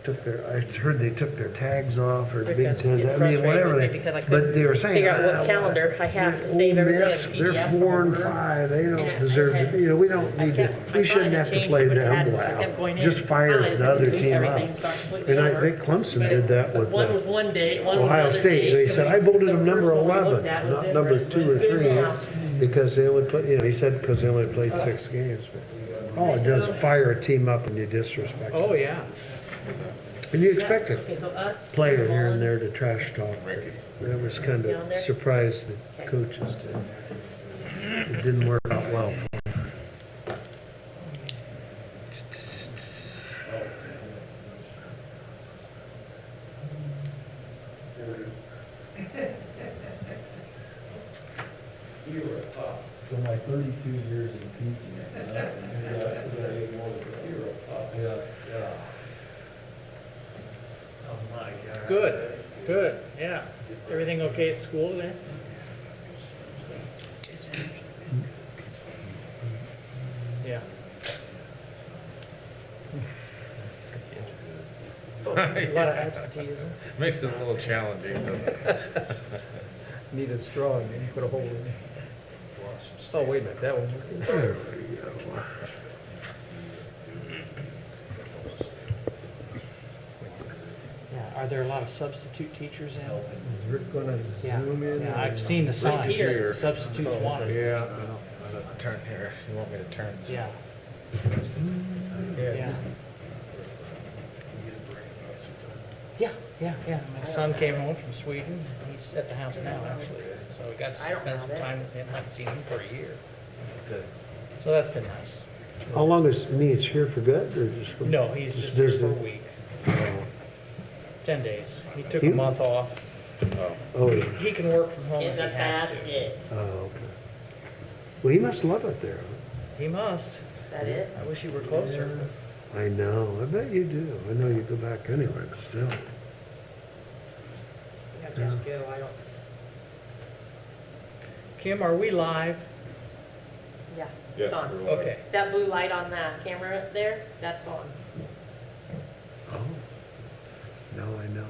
I heard they took their tags off or Big Because Ten, it I mean, frustrated whatever me they, because I but couldn't they were saying. figure out what "Ah, calendar I have to Ole save everything Miss, as a they're PDF. 4-5, they And don't I deserve had- to, we don't I need to, kept- I we thought I shouldn't had have to changed play it, but it them hadn't, so I kept wow. going in. Just fires Finally, the other everything team everything up. started completely And I over. think Clemson But did that with one was one day, one was Ohio the other State. day. They said, I voted them The number first one we 11, looked at was not different, number but 2 or it's good 3, now. because they only put, he said, because they only played 6 games. Oh, it does fire a team up and you disrespect them. Oh, yeah. And you expect Okay, a so us. player here and Mullins, there to trash talk. That was kind of surprised the coaches did. It didn't work out well for them. So my 32 years in teaching, Good, good, yeah. Everything okay at school then? Yeah. A lot of absenteeism. Makes it a little challenging, doesn't it? Need a straw and then put a hole in it. Oh, wait a minute, that one. There we go. Yeah, are there a lot of substitute teachers in? is Rick gonna Yeah, zoom in? yeah, I've seen the signs, here. substitutes wanted. Yeah. I'll have to turn here. You want me to turn? Yeah, Yeah. yeah. Yeah, yeah, yeah. My son came home from Sweden. He's at the house now, actually. So we got to I don't spend some have it. time with him. Haven't seen him for a year. So that's been nice. How long is, he's here for good or just? for- No, he's just here for a visiting? week, Oh. 10 days. He took a You- month off. Oh, yeah. He can work from home In if the he has to. basket. Oh, okay. Well, he must love it there. He must. Is that it? I wish he were closer. I know, I bet you do. I know you go back anyway, but still. Yeah, just go, I don't, Kim, are we live? yeah, it's Yeah, on. we're live. Okay. Is that blue light on the camera up there? That's on. Oh. Now I know.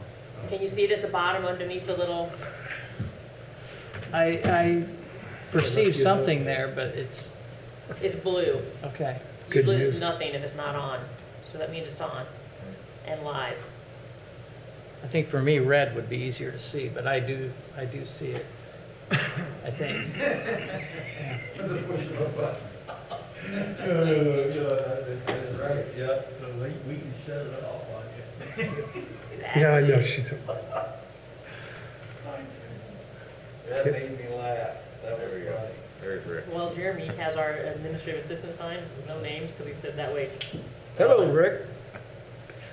Can you see it at the bottom underneath the little, I perceive something there, but it's blue. okay. Good Usually it's news. nothing if it's not on, so that means it's on and live. I think for me, red would be easier to see, but I do see it. I think. That's right, yeah. We can shut it off on you. Yeah, I know, she took. That made me laugh. That was funny. There's Rick. Well, Jeremy has our administrative assistant signs, no names, because he said that way. Hello, Rick.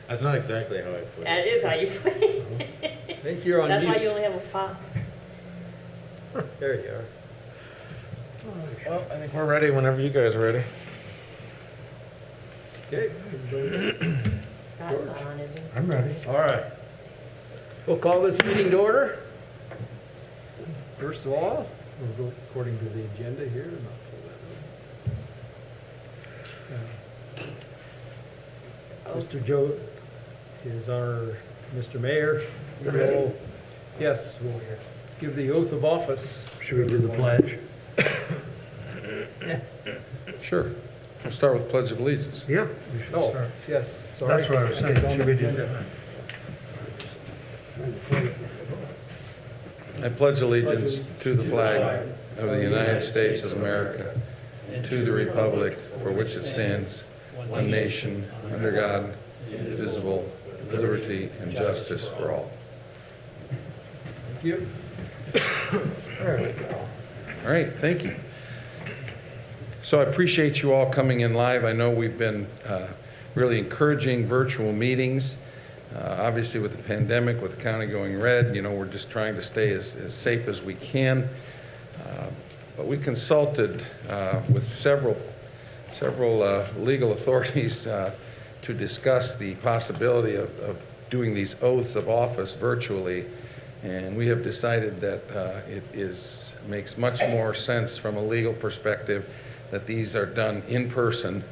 That's not exactly how I put it. That is how you put it. I think you're on That's why mute. you only have a five. There you are. Well, I think we're ready whenever you guys are ready. Okay. Scott's not on, is he? I'm ready. All right. We'll call this meeting to order. First of all, we'll go according to the agenda here. and I'll pull that up. Mr. Joe is our, Mr. Mayor. We'll- Yes, we'll give the oath of office. Should we do the pledge? Sure. We'll start with Pledge of Allegiance. Yeah. we should Oh, start. yes, sorry. That's what I was saying. Should we do that? I pledge allegiance to the flag of the United States of America, to the republic for which it stands, one nation, under God, indivisible, with liberty and justice for all. Thank you. There we go. All right, thank you. So I appreciate you all coming in live. I know we've been really encouraging virtual meetings. Obviously, with the pandemic, with the county going red, we're just trying to stay as safe as we can. But we consulted with several legal authorities to discuss the possibility of doing these oaths of office virtually. And we have decided that makes much more sense from a legal perspective that these are done in person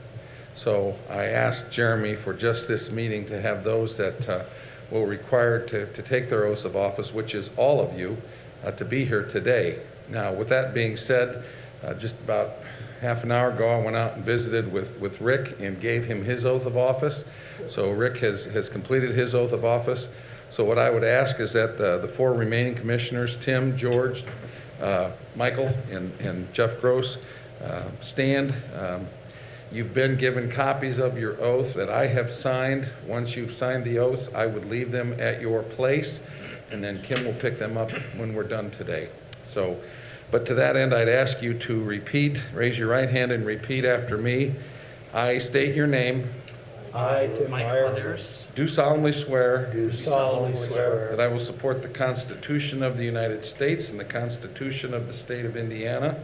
So I asked Jeremy for just this meeting to have those that will require to take their oaths of office, which is all of you, to be here today. Now, with that being said, just about half an hour ago, I went out and visited with Rick and gave him his oath of office. So Rick has completed his oath of office. So what I would ask is that the 4 remaining commissioners, Tim, George, Michael, and Jeff Gross, stand. You've been given copies of your oath that I have signed. Once you've signed the oaths, I would leave them at your place, and then Kim will pick them up when we're done today. So, but to that end, I'd ask you to raise your right hand and repeat after me. I state your name. I, Tim Meyer, Do solemnly swear do solemnly swear that I will support the Constitution of the United States and the Constitution of the State of Indiana,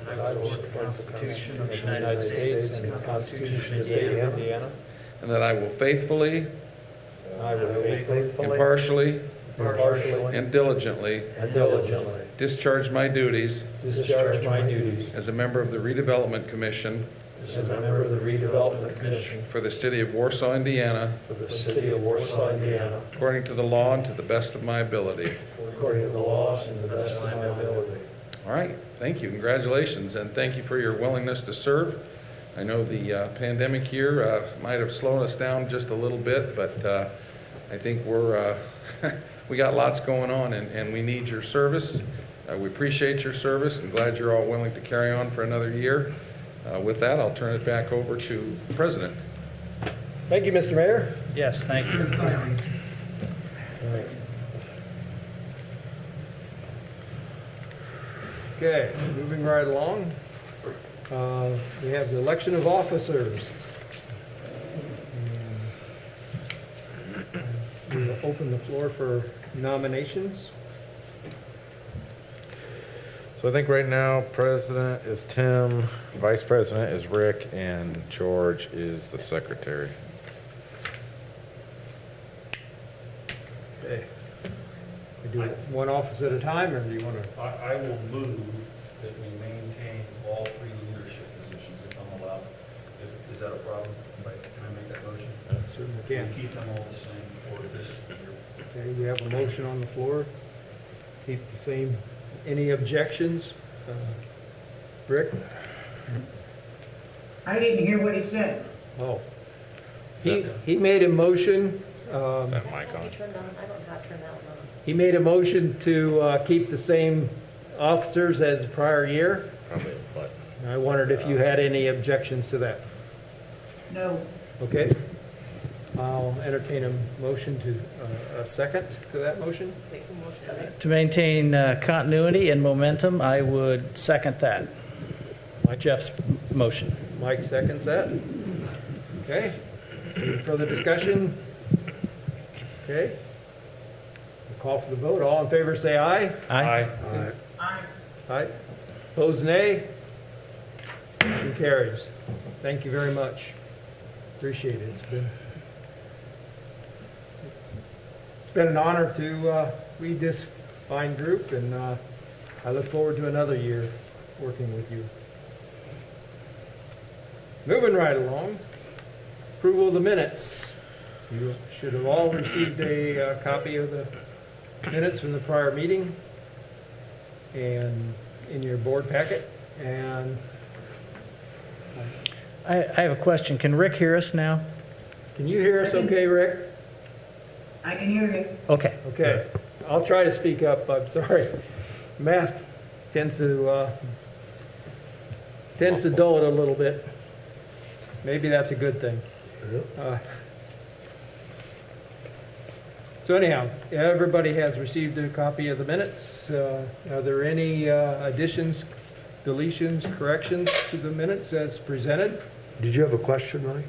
that I will support the Constitution of the United States and the Constitution of the State of Indiana. and that I will faithfully, I will faithfully, impartially, impartially, and diligently and diligently discharge my duties discharge my duties as a member of the Redevelopment Commission as a member of the Redevelopment Commission for the City of Warsaw, Indiana, for the City of Warsaw, Indiana, according to the law and to the best of my ability. according to the laws and the best of my ability. All right, thank you, congratulations, and thank you for your willingness to serve. I know the pandemic year might have slowed us down just a little bit, but I think we got lots going on, and we need your service. We appreciate your service and glad you're all willing to carry on for another year. With that, I'll turn it back over to the President. Thank you, Mr. Mayor. Yes, thank you. Okay, moving right along. We have the election of officers. We will open the floor for nominations. So I think right now, president is Tim, vice president is Rick, and George is the secretary. Okay. We do it one office at a time, or do you want to? I will move that we maintain all 3 leadership positions if I'm allowed. Is that a problem? Can I make that motion? Certainly We can. keep them all the same for this year. Okay, we have a motion on the floor. Keep the same. Any objections? Rick? I didn't hear what he said. Oh. He made a motion, Is that mic on? Turned on, I don't have turned that one on. he made a motion to keep the same officers as the prior year. Probably a button. I wondered if you had any objections to that. No, Okay. I'll entertain a motion to, a second to that motion. Make a motion, right? To maintain continuity and momentum, I would second that. Jeff's motion. Mike seconds that. Okay. Any further discussion? Okay. We'll call for the vote. All in favor, say aye. Aye. Aye. Opposed, nay. Motion carries. Thank you very much. Appreciate it. It's been an honor to lead this fine group, and I look forward to another year working with you. Moving right along, approval of the minutes. You should have all received a copy of the minutes from the prior meeting and in your board packet. And I have a question. Can Rick hear us now? can you hear us okay, Rick? I can hear you. Okay. Okay, I'll try to speak up, I'm sorry. Mask tends to dull it a little bit. Maybe that's a good thing. So anyhow, everybody has received a copy of the minutes. Are there any additions, deletions, corrections to the minutes as presented? Did you have a question, Ronnie?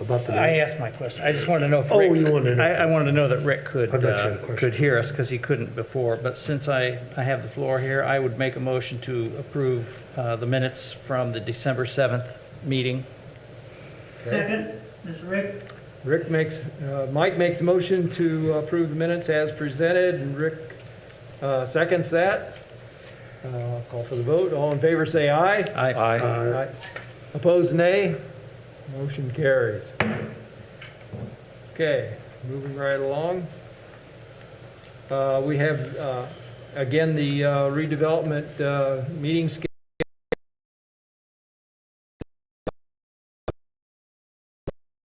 About the I asked my question. I just wanted to know if Oh, Rick... you wanted to know. I wanted to know that Rick could, I thought you had a question. could hear us because he couldn't before. But since I have the floor here, I would make a motion to approve the minutes from the December 7th meeting. Second, this is Rick. Mike makes a motion to approve the minutes as presented, and Rick seconds that. Call for the vote. All in favor, say aye. Aye. Aye. Opposed, nay. Motion carries. Okay, moving right along. We have, again, the redevelopment meeting schedule.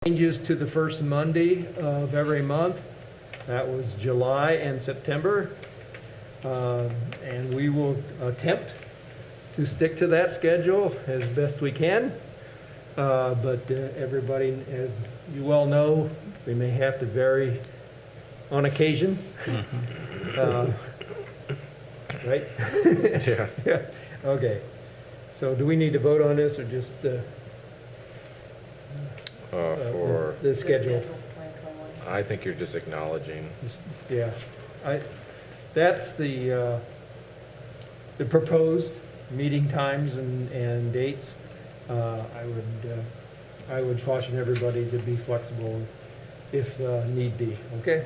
Changes to the first Monday of every month. That was July and September. And we will attempt to stick to that schedule as best we can. But everybody, as you well know, we may have to vary on occasion. Right? Yeah. Yeah. Okay. So do we need to vote on this or just For, the schedule? 2021. I think you're just acknowledging. Yeah, that's the proposed meeting times and dates. I would caution everybody to be flexible if need be, okay?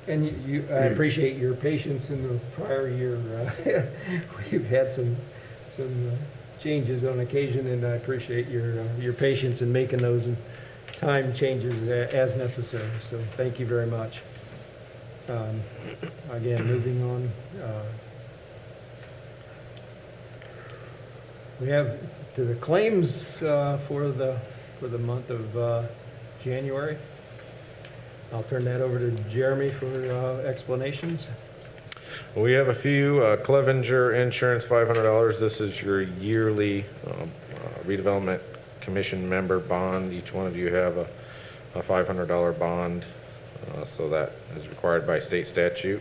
And I appreciate your patience in the prior year. We've had some changes on occasion, and I appreciate your patience in making those time changes as necessary. So thank you very much. Again, moving on. We have to the claims for the month of January. I'll turn that over to Jeremy for explanations. We have a few. Clevenger Insurance, $500. This is your yearly redevelopment commission member bond. Each one of you have a $500 bond, so that is required by state statute.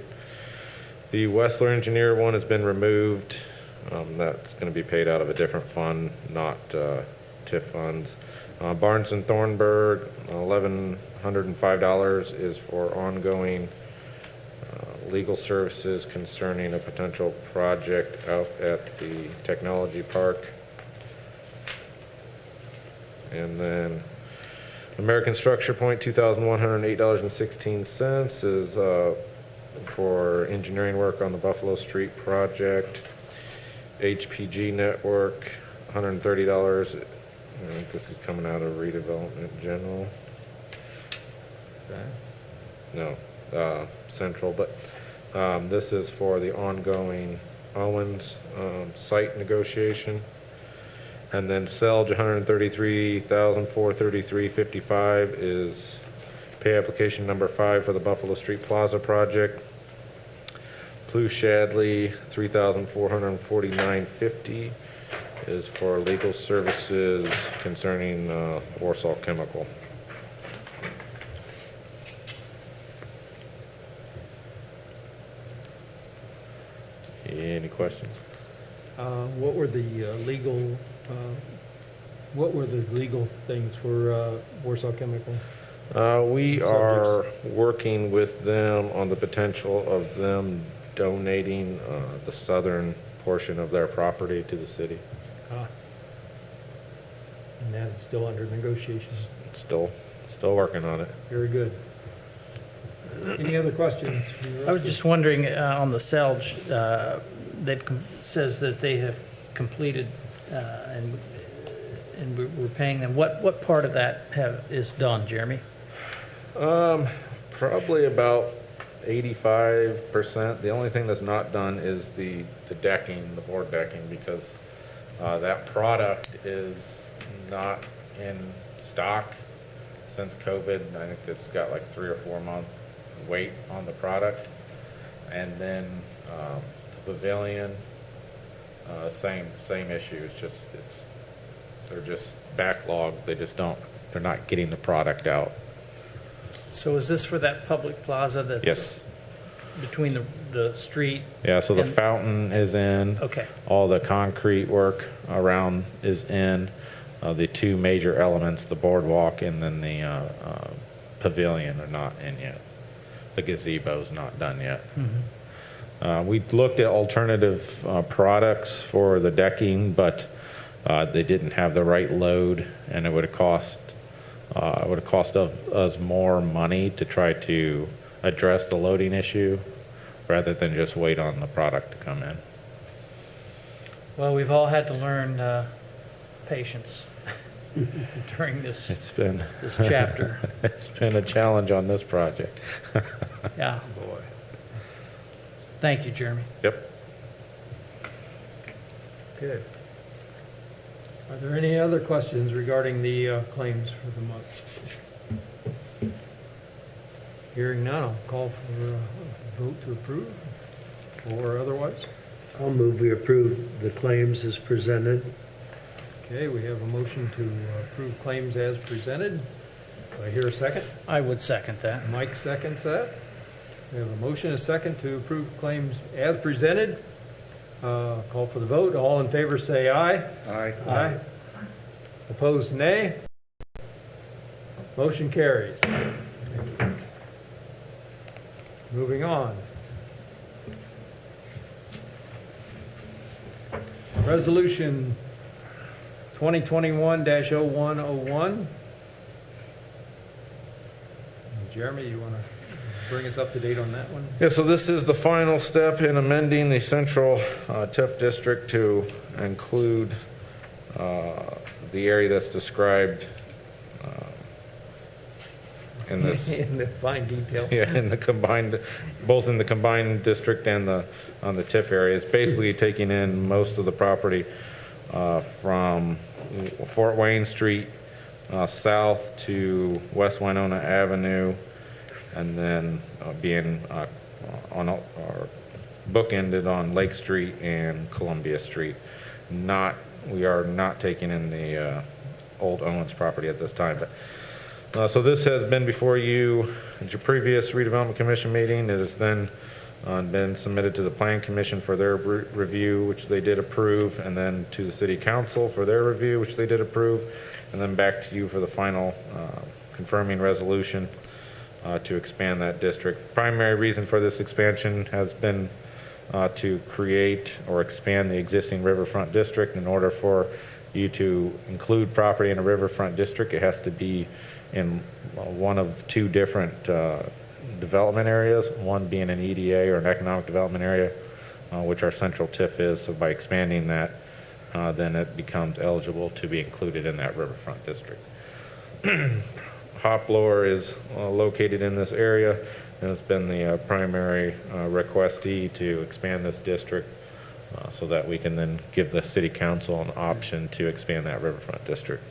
The Wessler Engineer one has been removed. That's going to be paid out of a different fund, not TIF funds. Barnes and Thornburg, $1,105 is for ongoing legal services concerning a potential project out at the technology park. And then American Structure Point, $2,108.16 is for engineering work on the Buffalo Street project. HPG Network, $130. I think this is coming out of redevelopment general. No, central, but this is for the ongoing Owens site negotiation. And then Selge, $133,433.55 is pay application number 5 for the Buffalo Street Plaza project. Blue Shadley, $3,449.50 is for legal services concerning Warsaw Chemical. Any questions? What were the legal things for Warsaw Chemical? We are working with them on the potential of them donating the southern portion of their property to the city. And that's still under negotiation. Still working on it. Very good. Any other questions? I was just wondering, on the Selge, that says that they have completed, and we're paying them. What part of that is done, Jeremy? Probably about 85%. The only thing that's not done is the decking, the board decking, because that product is not in stock since COVID. I think it's got like 3 or 4 month wait on the product. And then the pavilion, same issue. They're just backlogged. They're not getting the product out. So is this for that public plaza that's Yes. between the street? Yeah, so the and- fountain is in. Okay. All the concrete work around is in. The 2 major elements, the boardwalk and then the pavilion, are not in yet. The gazebo's not done yet. We looked at alternative products for the decking, but they didn't have the right load, and it would have cost us more money to try to address the loading issue rather than just wait on the product to come in. Well, we've all had to learn patience. during this It's been, chapter. it's been a challenge on this project. Yeah. Boy. Thank you, Jeremy. Yep. Okay. Are there any other questions regarding the claims for the month? Hearing none, I'll call for a vote to approve or otherwise. I'll move we approve the claims as presented. Okay, we have a motion to approve claims as presented. Do I hear a second? I would second that. Mike seconds that. We have a motion, a second to approve claims as presented. Call for the vote. All in favor say aye. Aye. Aye. Opposed, nay. Motion carries. Moving on. Resolution 2021-0101. Jeremy, you want to bring us up to date on that one? Yeah, so this is the final step in amending the central TIF district to include the area that's described in this. In the fine detail. Yeah, in the combined, both in the combined district and on the TIF area. It's basically taking in most of the property from Fort Wayne Street south to West Winona Avenue, and then being on or bookended on Lake Street and Columbia Street. We are not taking in the old Owens property at this time. So this has been before you at your previous redevelopment commission meeting. It has then been submitted to the plan commission for their review, which they did approve, and then to the city council for their review, which they did approve, and then back to you for the final confirming resolution to expand that district. Primary reason for this expansion has been to create or expand the existing riverfront district. In order for you to include property in a riverfront district, it has to be in one of two different development areas, one being an EDA or an economic development area, which our central TIF is. So by expanding that, then it becomes eligible to be included in that riverfront district. Hoplower is located in this area, and it's been the primary requestee to expand this district so that we can then give the city council an option to expand that riverfront district.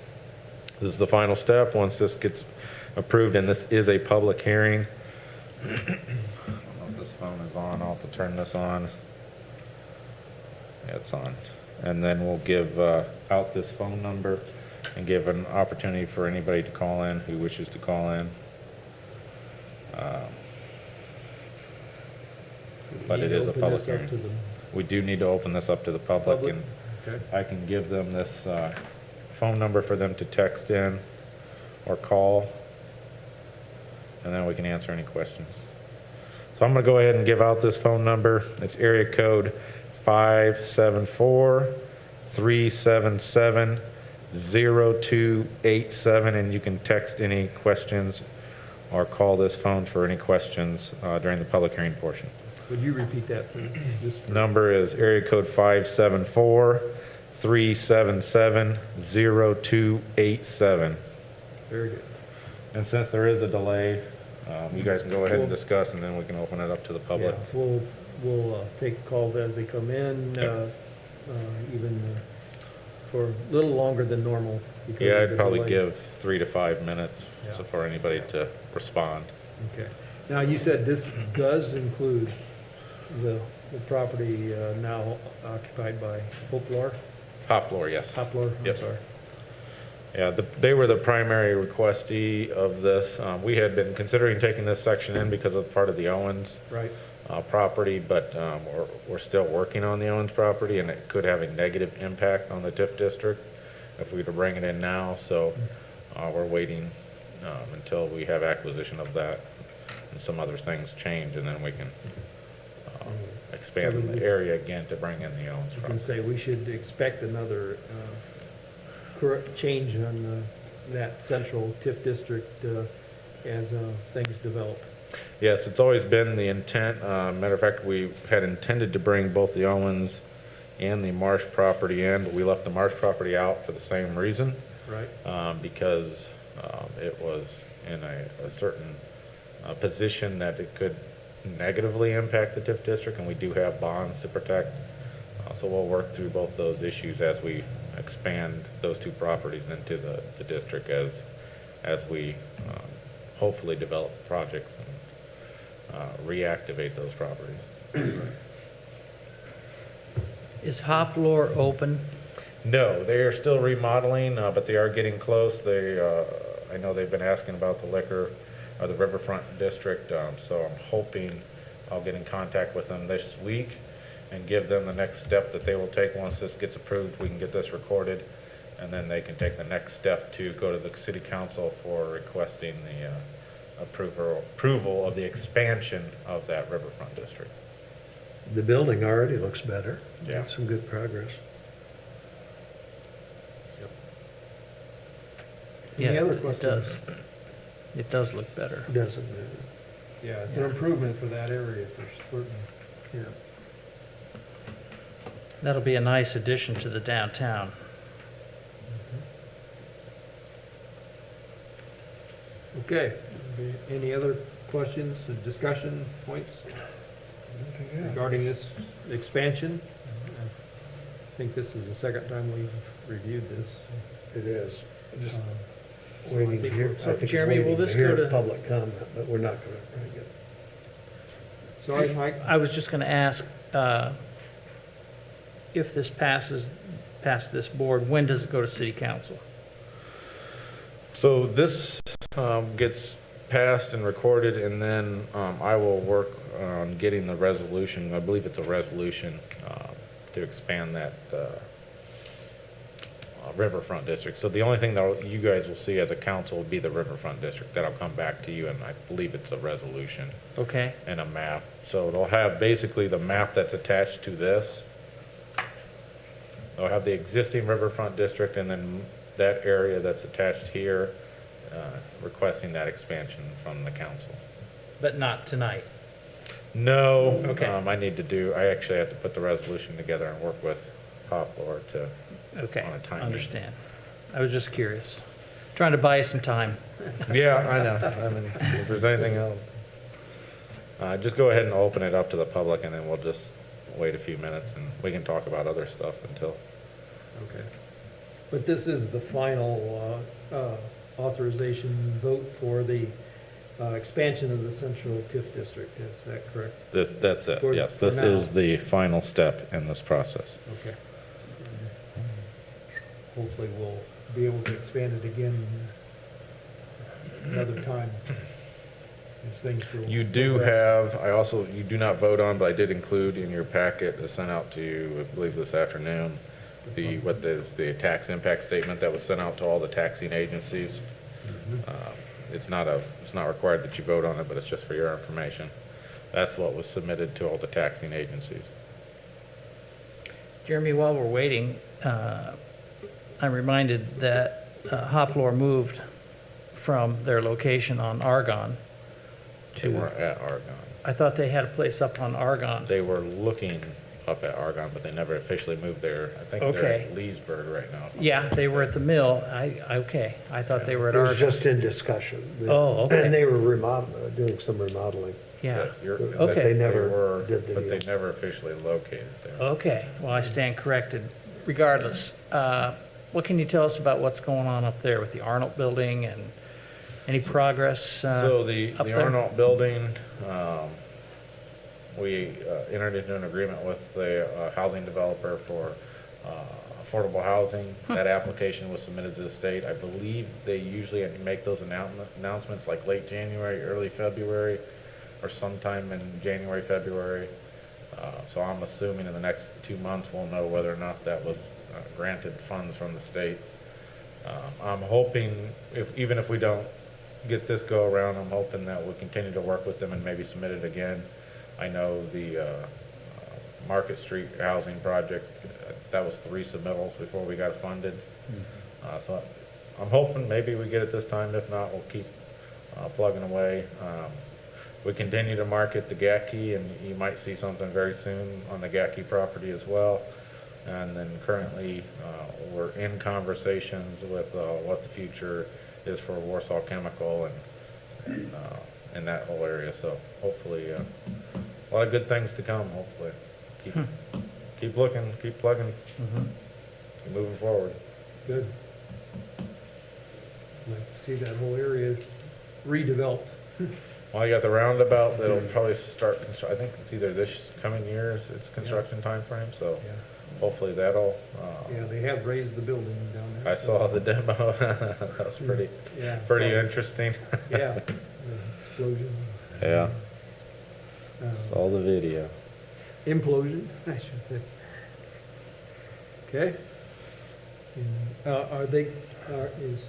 This is the final step. Once this gets approved, and this is a public hearing. I don't know if this phone is on. I'll have to turn this on. Yeah, it's on. And then we'll give out this phone number and give an opportunity for anybody to call in who wishes to call in. But it is a public hearing. We do need to open this up to the public, and Okay. I can give them this phone number for them to text in or call, and then we can answer any questions. So I'm going to go ahead and give out this phone number. It's area code 574-377-0287, and you can text any questions or call this phone for any questions during the public hearing portion. Would you repeat that, please? This Number is area code 574-377-0287. Very good. And since there is a delay, you guys can go ahead and discuss, and then we can open it up to the public. Yeah, we'll take calls as they come in, even for a little longer than normal. because Yeah, of I'd the probably delay. give 3 to 5 minutes Yeah. so for anybody to respond. Okay. Now, you said this does include the property now occupied by Hoplar? Hoplower, yes. Hoplar, I'm Yep. sorry. Yeah, they were the primary requestee of this. We had been considering taking this section in because of part of the Owens Right. property, but we're still working on the Owens property, and it could have a negative impact on the TIF district if we were to bring it in now. So we're waiting until we have acquisition of that and some other things change, and then we can expand the area again to bring in the Owens You can property. say we should expect another correct change on that central TIF district as things develop. Yes, it's always been the intent. Matter of fact, we had intended to bring both the Owens and the Marsh property in, but we left the Marsh property out for the same reason. Right. because it was in a certain position that it could negatively impact the TIF district, and we do have bonds to protect. So we'll work through both those issues as we expand those two properties into the district as we hopefully develop projects and reactivate those properties. Is Hoplar open? No, they are still remodeling, but they are getting close. I know they've been asking about the liquor, the Riverfront District, so I'm hoping I'll get in contact with them this week and give them the next step that they will take. Once this gets approved, we can get this recorded, and then they can take the next step to go to the city council for requesting the approval of the expansion of that Riverfront District. The building already looks better. Yeah. Some good progress. Any Yeah, other it questions? does. It does look better. Doesn't it? Yeah, it's an improvement for that area for certain. Yeah. That'll be a nice addition to the downtown. Okay, any other questions, or discussion points regarding this expansion? I think this is the second time we've reviewed this. It is. Just Um, waiting to hear. So, I think it's Jeremy, will waiting this hear go to- public comment, but we're not going to bring it. So I was just going to ask, if this passes this board, when does it go to city council? So this gets passed and recorded, and then I will work on getting the resolution. I believe it's a resolution to expand that Riverfront District. So the only thing that you guys will see as a council will be the Riverfront District. That'll come back to you, and I believe it's a resolution Okay, and a map. So it'll have basically the map that's attached to this. They'll have the existing Riverfront District, and then that area that's attached here, requesting that expansion from the council. but not tonight. No. Okay. I actually have to put the resolution together and work with Hoplar to, Okay, On a timing. understand. I was just curious. Trying to buy you some time. yeah, I know. I mean, if there's anything else. Just go ahead and open it up to the public, and then we'll just wait a few minutes, and we can talk about other stuff until. Okay. But this is the final authorization vote for the expansion of the central TIF district, is that correct? That's it, For- yes. for This now. is the final step in this process. Okay. Hopefully we'll be able to expand it again another time. As things go. You do have, you do not vote on, but I did include in your packet, sent out to you, I believe this afternoon, the tax impact statement that was sent out to all the taxing agencies. It's not required that you vote on it, but it's just for your information. That's what was submitted to all the taxing agencies. Jeremy, while we're waiting, I'm reminded that Hoplar moved from their location on Argonne They to, weren't at Argonne. I thought they had a place up on Argonne. They were looking up at Argonne, but they never officially moved there. I think they're Okay. at Leesburg right now. if I'm Yeah, not they were at the mistaken. mill. I thought they were at It was Argonne. just in discussion. Oh, okay. And they were doing some remodeling. Yeah, Yes, you're- But Okay. they They never were, did the but they deal. never officially located there. okay. Well, I stand corrected. Regardless, what can you tell us about what's going on up there with the Arnold Building and any progress? So the up there? Arnold Building, we entered into an agreement with the housing developer for affordable housing. That application was submitted to the state. I believe they usually make those announcements like late January, early February, or sometime in January, February. So I'm assuming in the next 2 months, we'll know whether or not that was granted funds from the state. I'm hoping, even if we don't get this go around, I'm hoping that we'll continue to work with them and maybe submit it again. I know the Market Street housing project, that was 3 submittals before we got funded. So I'm hoping maybe we get it this time. If not, we'll keep plugging away. We continue to market the Gatkey, and you might see something very soon on the Gatkey property as well. And then currently, we're in conversations with what the future is for Warsaw Chemical and in that whole area. So hopefully, a lot of good things to come, hopefully. Keep looking, keep plugging, keep moving forward. Good. Like to see that whole area redeveloped. Well, you got the roundabout that'll probably start, I think it's either this coming year is its construction timeframe, so Yeah. hopefully that'll, Yeah, they have raised the building down there. I saw the demo, that was Yeah. pretty interesting. Yeah, the explosion. Yeah, Um, the video. Implosion, I should say. Okay. And, is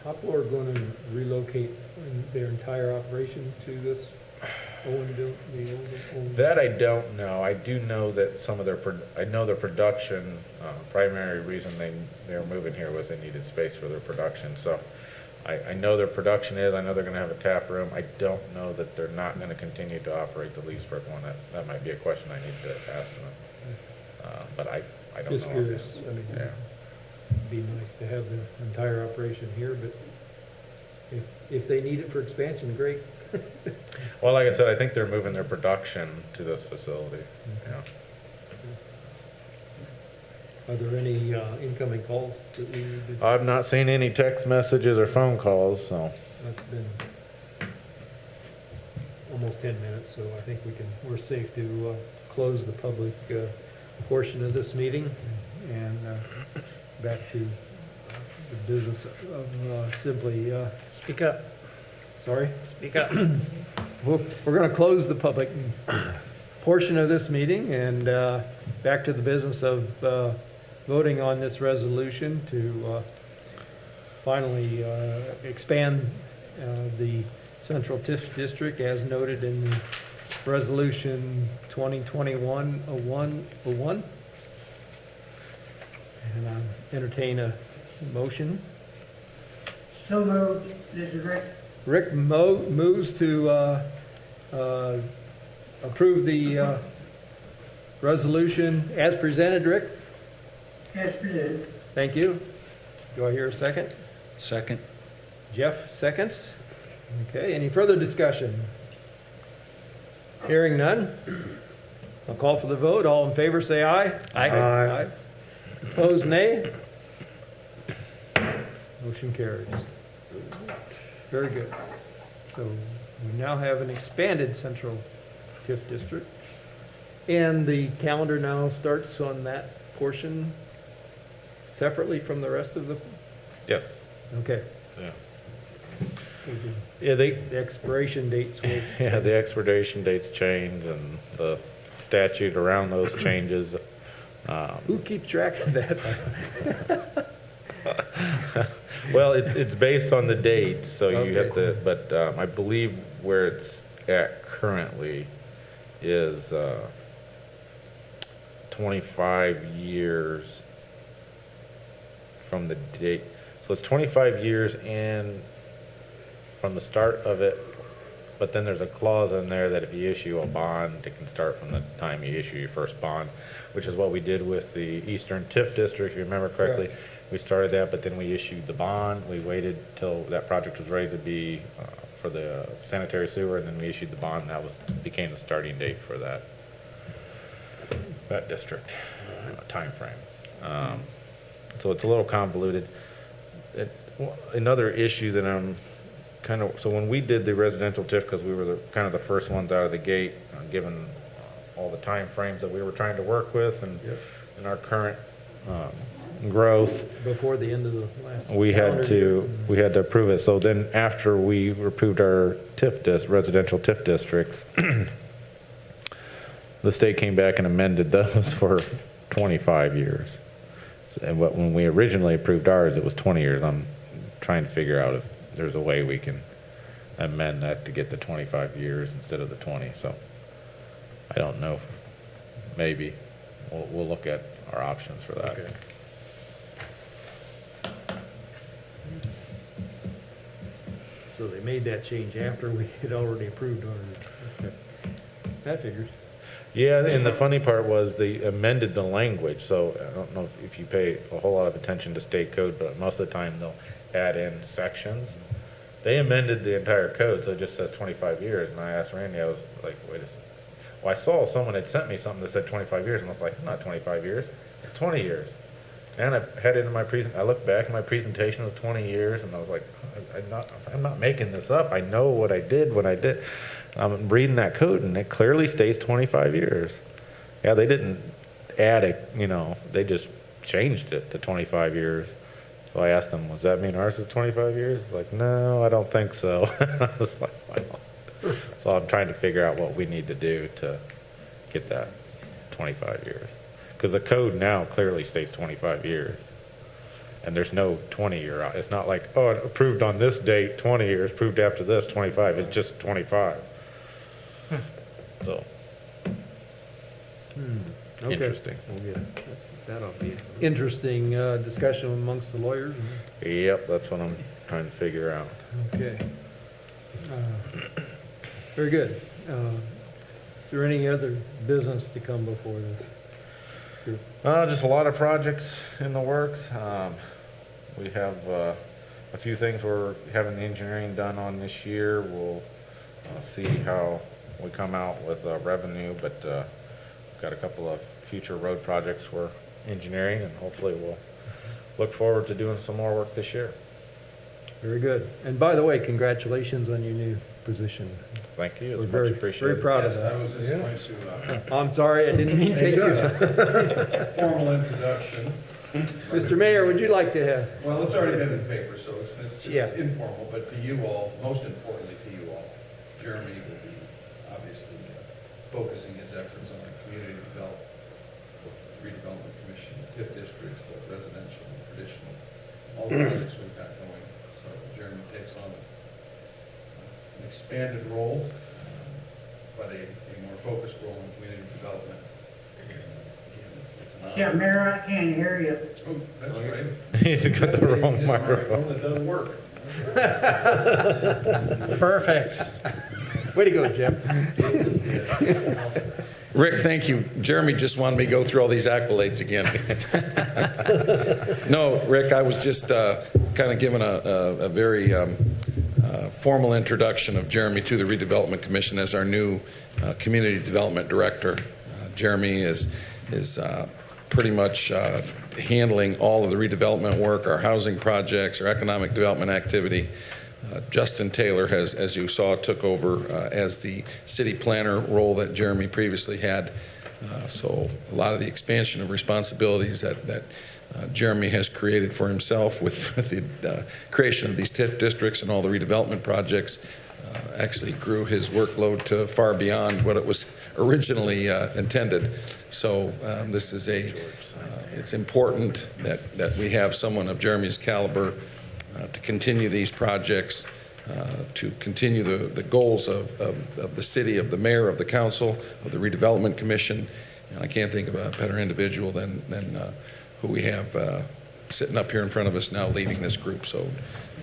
Hoplar going to relocate their entire operation to this Owen build, the old? That I don't know. I do know that some of their, I know their production, primary reason they were moving here was they needed space for their production. So I know their production is, I know they're gonna have a tap room. I don't know that they're not gonna continue to operate the Leesburg one. That might be a question I need to ask them. But I don't know. Just curious, I mean, Yeah. it'd be nice to have the entire operation here, but if they need it for expansion, great. Well, like I said, I think they're moving their production to this facility. Yeah. Are there any incoming calls that we need to? I've not seen any text messages or phone calls, so. That's been almost 10 minutes, so I think we're safe to close the public portion of this meeting and back to the business of simply, Speak up, sorry? speak up. We're going to close the public portion of this meeting and back to the business of voting on this resolution to finally expand the Central TIF District as noted in Resolution 2021-01. And I entertain a motion. So moved. This is Rick. Rick moves to approve the resolution as presented. Rick, As presented. thank you. Do I hear a second? Second. Jeff seconds. Okay, any further discussion? Hearing none. I'll call for the vote. All in favor, say aye. Aye. Opposed, nay. Motion carries. Very good. So we now have an expanded Central TIF district. And the calendar now starts on that portion separately from the rest of the, Yes. okay. Yeah. Yeah, the expiration dates will. Yeah, the expiration dates change and the statute around those changes. Who keeps track of that? Well, it's based on the dates, so you have Okay. to, but I believe where it's at currently is 25 years from the date. So it's 25 years and from the start of it, but then there's a clause in there that if you issue a bond, it can start from the time you issue your first bond, which is what we did with the Eastern TIF District, if you remember correctly. We started that, but then we issued the bond. We waited till that project was ready to be for the sanitary sewer, and then we issued the bond, and that became the starting date for that district timeframe. So it's a little convoluted. Another issue that I'm so when we did the residential TIF, because we were kind of the first ones out of the gate, given all the time frames that we were trying to work with and our current growth, Before the end of the last. we had calendar year. to approve it. So then after we approved our residential TIF districts, the state came back and amended those for 25 years. And when we originally approved ours, it was 20 years. I'm trying to figure out if there's a way we can amend that to get the 25 years instead of the 20. So I don't know. Maybe. We'll look at our options for that. Okay. So they made that change after we had already approved ours. Okay. That figures. Yeah, and the funny part was they amended the language, so I don't know if you pay a whole lot of attention to state code, but most of the time they'll add in sections. They amended the entire code, so it just says 25 years, and I asked Randy, I was like, wait a second. Well, I saw someone had sent me something that said 25 years, and I was like, it's not 25 years, it's 20 years. And I headed into I looked back at my presentation, it was 20 years, and I was like, I'm not making this up, I know what I did when I did. I'm reading that code, and it clearly states 25 years. Yeah, they didn't add it, they just changed it to 25 years. So I asked them, does that mean ours is 25 years? He's like, no, I don't think so. I was like, wow. So I'm trying to figure out what we need to do to get that 25 years. Because the code now clearly states 25 years. And there's no 20-year out. It's not like, oh, approved on this date, 20 years, approved after this, 25. It's just 25. So, Okay. interesting. That'll be an interesting discussion amongst the lawyers. Yep, that's what I'm trying to figure out. Okay. Very good. Is there any other business to come before this? Just a lot of projects in the works. We have a few things we're having the engineering done on this year. We'll see how we come out with revenue, but we've got a couple of future road projects we're engineering, and hopefully we'll look forward to doing some more work this year. Very good. And by the way, congratulations on your new position. Thank you. We're It's very, much appreciated. very proud of Yes, I that. was just going to, I'm sorry, I didn't mean to take you. formal introduction. Mr. Mayor, would you like to have? Well, it's already been in the paper, so it's Yeah. informal, but to you all, most importantly to you all, Jeremy will be obviously focusing his efforts on the community redevelopment commission, TIF districts, both residential and traditional, all the projects we've got going. So Jeremy takes on an expanded role, but a more focused role in community development. It's an honor. Yeah, Mayor, I can't hear you. Oh, that's right. He's got the wrong This microphone. that doesn't work. Perfect. Way to go, Jim. Rick, thank you. Jeremy just wanted me to go through all these accolades again. No, Rick, I was just kind of giving a very formal introduction of Jeremy to the Redevelopment Commission as our new Community Development Director. Jeremy is pretty much handling all of the redevelopment work, our housing projects, our economic development activity. Justin Taylor has, as you saw, took over as the city planner role that Jeremy previously had. So a lot of the expansion of responsibilities that Jeremy has created for himself with the creation of these TIF districts and all the redevelopment projects actually grew his workload to far beyond what it was originally intended. So this is it's important that we have someone of Jeremy's caliber to continue these projects, to continue the goals of the city, of the mayor, of the council, of the redevelopment commission. And I can't think of a better individual than who we have sitting up here in front of us now leading this group. So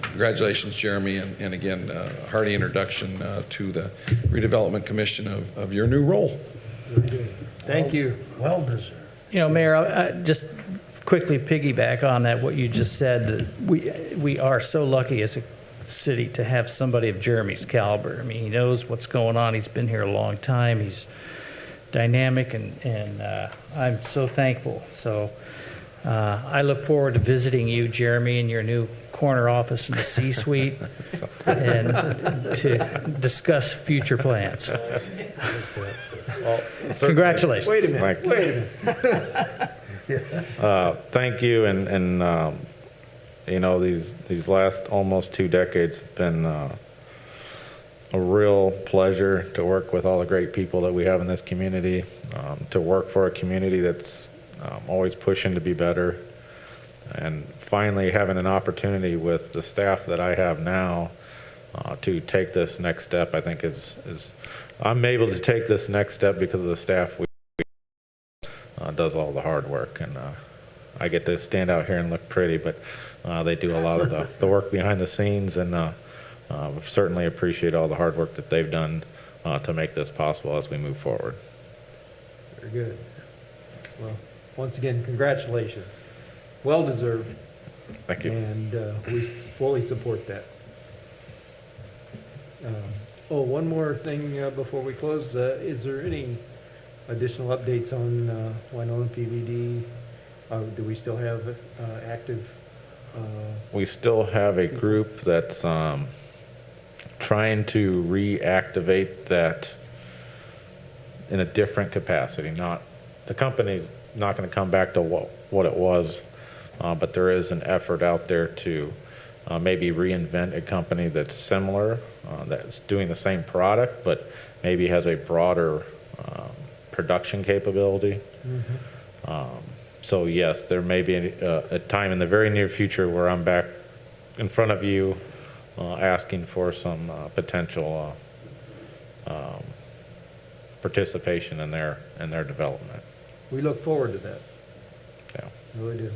congratulations, Jeremy, and again, hearty introduction to the redevelopment commission of your new role. Thank you. Well deserved. Mayor, I just quickly piggyback on that, what you just said, that we are so lucky as a city to have somebody of Jeremy's caliber. I mean, he knows what's going on. He's been here a long time. He's dynamic, and I'm so thankful. So I look forward to visiting you, Jeremy, in your new corner office in the C-suite and to discuss future plans. Well, Congratulations. Wait a minute, Thank you. wait a minute. Thank you, and these last almost 2 decades have been a real pleasure to work with all the great people that we have in this community, to work for a community that's always pushing to be better, and finally having an opportunity with the staff that I have now to take this next step. I think is I'm able to take this next step because of the staff we does all the hard work, and I get to stand out here and look pretty, but they do a lot of the work behind the scenes, and certainly appreciate all the hard work that they've done to make this possible as we move forward. Very good. Well, once again, congratulations. Well deserved. Thank you. And we fully support that. One more thing before we close. Is there any additional updates on Winona PVD? Do we still have active? We still have a group that's trying to reactivate that in a different capacity. The company's not going to come back to what it was, but there is an effort out there to maybe reinvent a company that's similar, that's doing the same product, but maybe has a broader production capability. So yes, there may be a time in the very near future where I'm back in front of you asking for some potential participation in their development. We look forward to that. Yeah. Really do.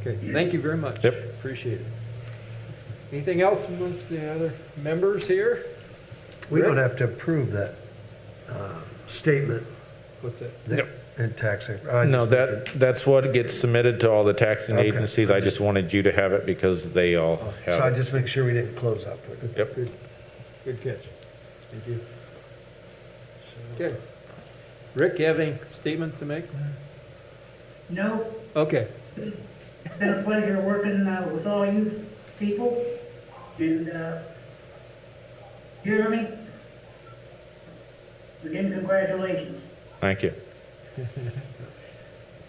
Okay, thank you very much. Yep. Appreciate it. Anything else amongst the other members here? We don't Rick? have to approve that statement What's that? that- in taxing. I No, just- that's what gets submitted to all the taxing Okay. agencies. I just wanted you to have it because they all So I have it. just make sure we didn't close out for it. Yep. Good catch. Thank you. Okay. Rick, you have any statements to make? No, Okay. it's been a pleasure working with all you people. And, you hear me? Again, congratulations. Thank you.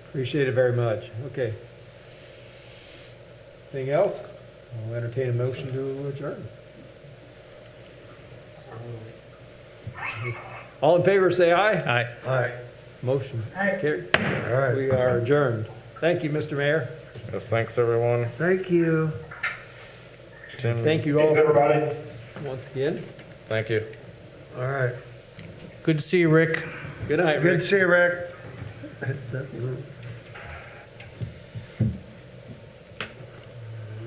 Appreciate it very much. Okay. Anything else? I'll entertain a motion to adjourn. All in favor, say aye. Aye. All right, Motion Aye. carried. all right. We are adjourned. Thank you, Mr. Mayor. Yes, thanks, everyone. Thank you. Tim, Thank you all. Everybody. Once again. thank you. All right. Good to see you, Rick. Good night, Rick. Good to see you, Rick. Hit that-